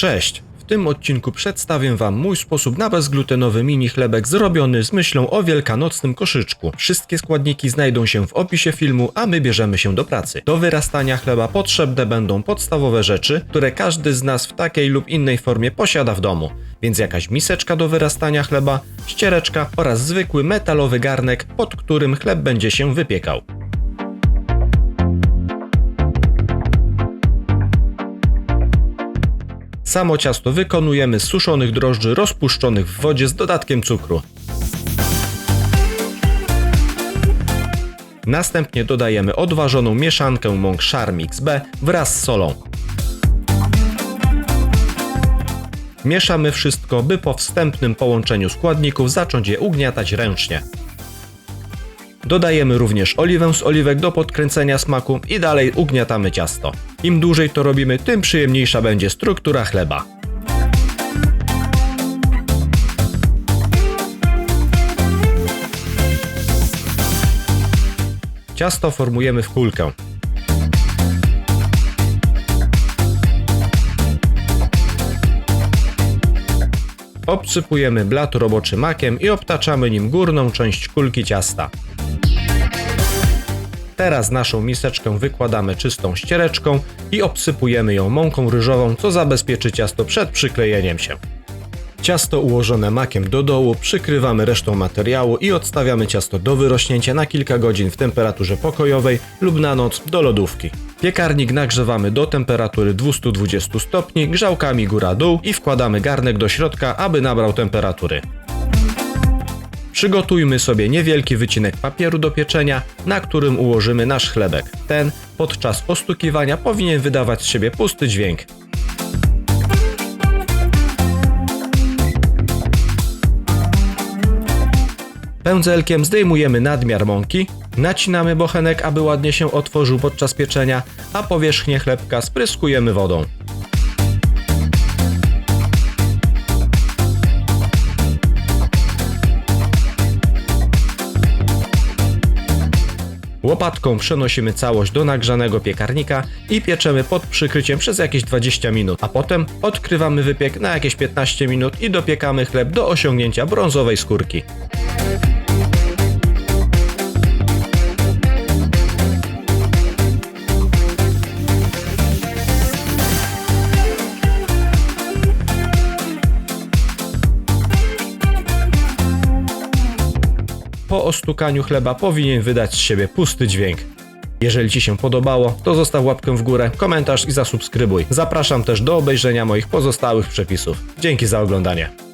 Cześć! W tym odcinku przedstawię Wam mój sposób na bezglutenowy mini chlebek zrobiony z myślą o wielkanocnym koszyczku. Wszystkie składniki znajdą się w opisie filmu, a my bierzemy się do pracy. Do wyrastania chleba potrzebne będą podstawowe rzeczy, które każdy z nas w takiej lub innej formie posiada w domu. Więc jakaś miseczka do wyrastania chleba, ściereczka oraz zwykły metalowy garnek, pod którym chleb będzie się wypiekał. Samo ciasto wykonujemy z suszonych drożdży rozpuszczonych w wodzie z dodatkiem cukru. Następnie dodajemy odważoną mieszankę mąk Charmix B wraz z solą. Mieszamy wszystko, by po wstępnym połączeniu składników zacząć je ugniatać ręcznie. Dodajemy również oliwę z oliwek do podkręcenia smaku i dalej ugniatamy ciasto. Im dłużej to robimy, tym przyjemniejsza będzie struktura chleba. Ciasto formujemy w kulkę. Obsypujemy blat roboczy makiem i obtaczamy nim górną część kulki ciasta. Teraz naszą miseczkę wykładamy czystą ściereczką i obsypujemy ją mąką ryżową, co zabezpieczy ciasto przed przyklejeniem się. Ciasto ułożone makiem do dołu przykrywamy resztą materiału i odstawiamy ciasto do wyrośnięcia na kilka godzin w temperaturze pokojowej lub na noc do lodówki. Piekarnik nagrzewamy do temperatury 220 stopni grzałkami góra-dół i wkładamy garnek do środka, aby nabrał temperatury. Przygotujmy sobie niewielki wycinek papieru do pieczenia, na którym ułożymy nasz chlebek. Ten podczas ostukiwania powinien wydawać z siebie pusty dźwięk. Pędzelkiem zdejmujemy nadmiar mąki, nacinamy bochenek, aby ładnie się otworzył podczas pieczenia, a powierzchnię chlebka spryskujemy wodą. Łopatką przenosimy całość do nagrzanego piekarnika i pieczemy pod przykryciem przez jakieś 20 minut, a potem odkrywamy wypiek na jakieś 15 minut i dopiekamy chleb do osiągnięcia brązowej skórki. Po ostukaniu chleba powinien wydać z siebie pusty dźwięk. Jeżeli Ci się podobało, to zostaw łapkę w górę, komentarz i zasubskrybuj. Zapraszam też do obejrzenia moich pozostałych przepisów. Dzięki za oglądanie.